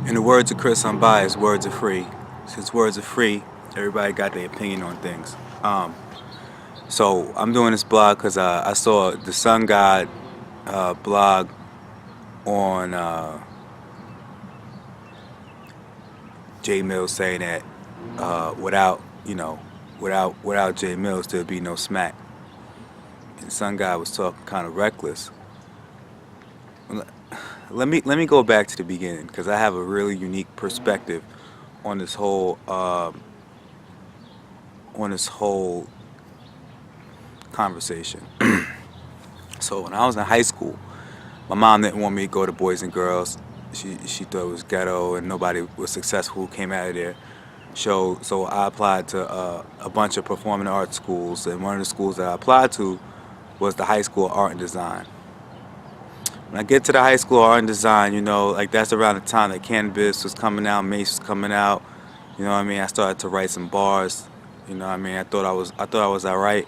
In the words of Chris Unbiased, words are free. Since words are free, everybody got their opinion on things. So I'm doing this blog because I saw the Sun God blog on Jae Millz saying that without Jae Millz there'd be no smack. And Sun God was talking kind of reckless. Let me go back to the beginning because I have a really unique perspective on this whole conversation. So when I was in high school, my mom didn't want me to go to Boys and Girls. She thought it was ghetto and nobody was successful who came out of there. So I applied to a bunch of performing arts schools, and one of the schools that I applied to was the High School of Art and Design. When I get to the High School of Art and Design, like that's around the time that Cannabis was coming out, Mace was coming out. You know what I mean? I started to write some bars. You know what I mean? I thought I was alright.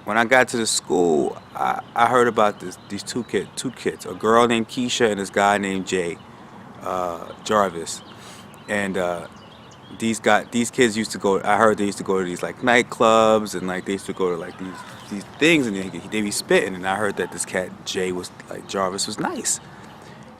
When I got to the school, I heard about these two kids, a girl named Keisha and this guy named Jay Jarvis, and these kids used to go. I heard they used to go to these like nightclubs and like they used to go to like these things and they be spitting. And I heard that this cat Jay was like Jarvis was nice.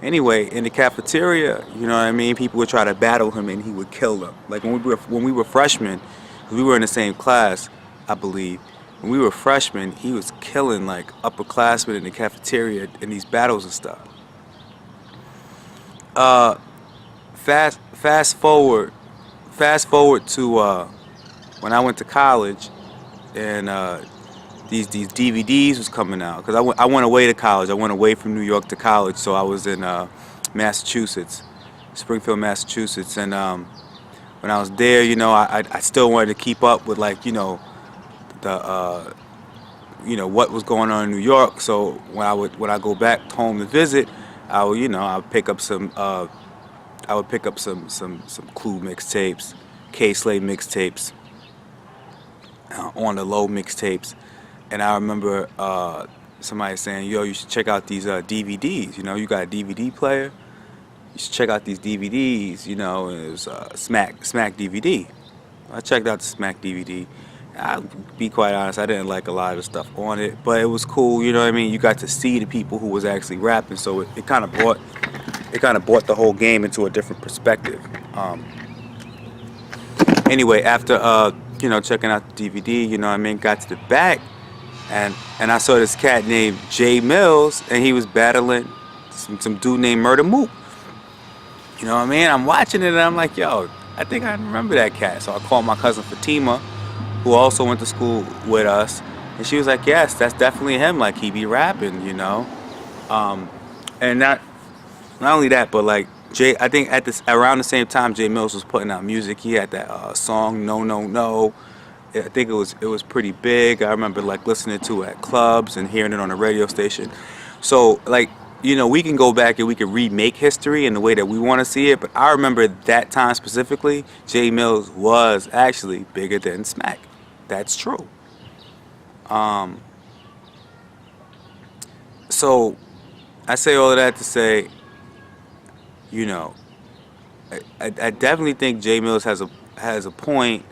Anyway, in the cafeteria, you know what I mean, people would try to battle him and he would kill them. Like when we were freshmen, 'cause we were in the same class, I believe. When we were freshmen, he was killing like upperclassmen in the cafeteria in these battles and stuff. Uh, fast forward to when I went to college, and these DVDs was coming out because I went away to college. I went away from New York to college, so I was in Massachusetts, Springfield, Massachusetts, and when I was there, I still wanted to keep up with like the what was going on in New York. So when I go back home to visit, I would pick up some some Clue mixtapes, K Slade mixtapes, on the low mixtapes, and I remember somebody saying, "Yo, you should check out these DVDs. You got a DVD player. You should check out these DVDs." And it was Smack DVD. I checked out the Smack DVD. I'll be quite honest, I didn't like a lot of the stuff on it, but it was cool. You know what I mean? You got to see the people who was actually rapping, so it kind of brought the whole game into a different perspective. Anyway, after checking out the DVD, got to the back, and I saw this cat named Jae Millz, and he was battling some dude named Murder Mook. You know what I mean? I'm watching it and I'm like, yo, I think I remember that cat. So I called my cousin Fatima, who also went to school with us, and she was like, yes, that's definitely him. Like he be rapping, and not only that, but like I think around the same time Jae Millz was putting out music, he had that song No No No. I think it was pretty big. I remember like listening to it at clubs and hearing it on the radio station. So like we can go back and we can remake history in the way that we want to see it, but I remember that time specifically, Jae Millz was actually bigger than Smack. That's true. So I say all of that to say, I definitely think Jae Millz has a point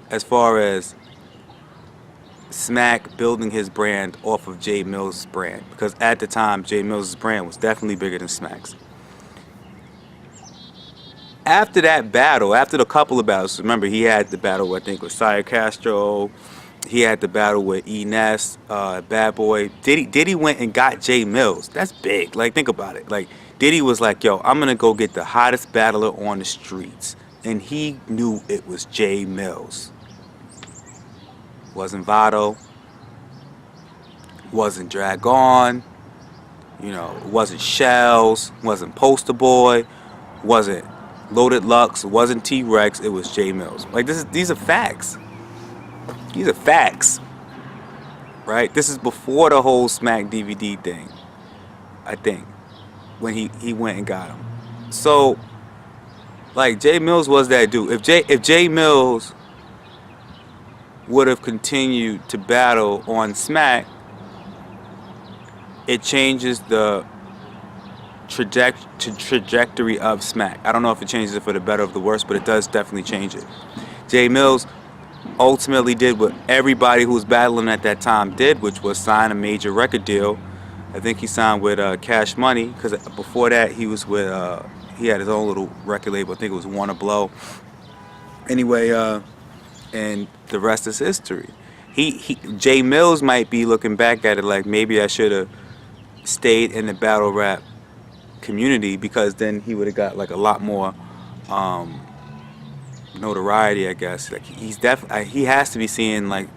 as far as Smack building his brand off of Jae Millz's brand, because at the time Jae Millz's brand was definitely bigger than Smack's. After that battle, after the couple of battles, remember he had the battle I think with Sire Castro, he had the battle with Ness, Bad Boy. Diddy went and got Jae Millz. That's big. Like think about it. Like Diddy was like, yo, I'm gonna go get the hottest battler on the streets, and he knew it was Jae Millz. Wasn't Vado, wasn't Dragon, wasn't Shells, wasn't Poster Boy, wasn't Loaded Lux, wasn't T-Rex, it was Jae Millz. Like these are facts. These are facts. Right? This is before the whole Smack DVD thing, I think, when he went and got him. So like Jae Millz was that dude. If Jae Millz would have continued to battle on Smack, it changes the trajectory of Smack. I don't know if it changes it for the better or the worse, but it does definitely change it. Jae Millz ultimately did what everybody who was battling at that time did, which was sign a major record deal. I think he signed with Cash Money, because before that he was with he had his own little record label. I think it was Warner Blow. Anyway, and the rest is history. Jae Millz might be looking back at it like, maybe I should have stayed in the battle rap community, because then he would have got like a lot more notoriety, I guess. Like, he has to be seeing like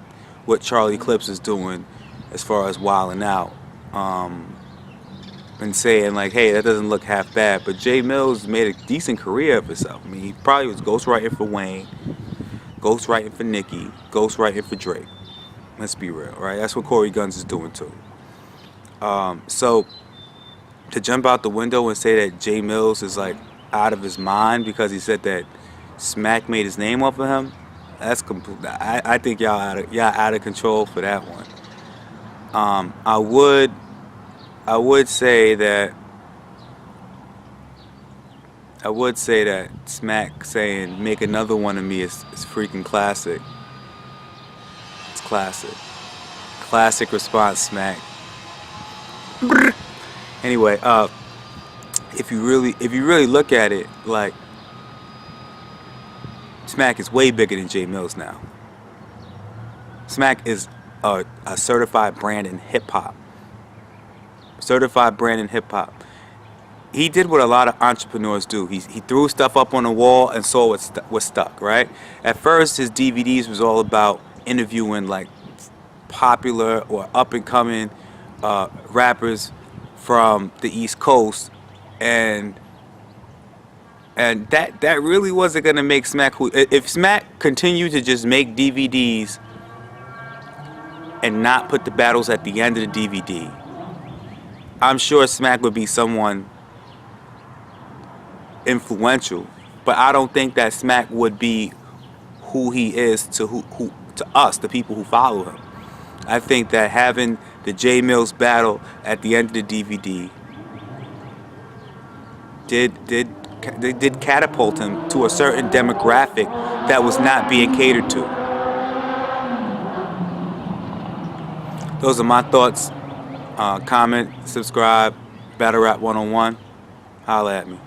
what Charlie Clips is doing as far as wilding out, and saying like, hey, that doesn't look half bad. But Jae Millz made a decent career of himself. I mean, he probably was ghostwriting for Wayne, ghostwriting for Nicki, ghostwriting for Drake. Let's be real, right? That's what Corey Guns is doing too. So to jump out the window and say that Jae Millz is like out of his mind because he said that Smack made his name off of him, that's complete. I think y'all out of control for that one. I would say that Smack saying "make another one of me" is freaking classic. It's classic. Classic response, Smack. Anyway, if you really look at it, like, Smack is way bigger than Jae Millz now. Smack is a certified brand in hip hop. Certified brand in hip hop. He did what a lot of entrepreneurs do. He threw stuff up on the wall and saw what stuck, right? At first, his DVDs was all about interviewing like popular or up and coming rappers from the East Coast, and that really wasn't gonna make Smack who. If Smack continued to just make DVDs and not put the battles at the end of the DVD, I'm sure Smack would be someone influential, but I don't think that Smack would be who he is to to us, the people who follow him. I think that having the Jae Millz battle at the end of the DVD did catapult him to a certain demographic that was not being catered to. Those are my thoughts. Comment, subscribe, Battle Rap 101. Holla at me.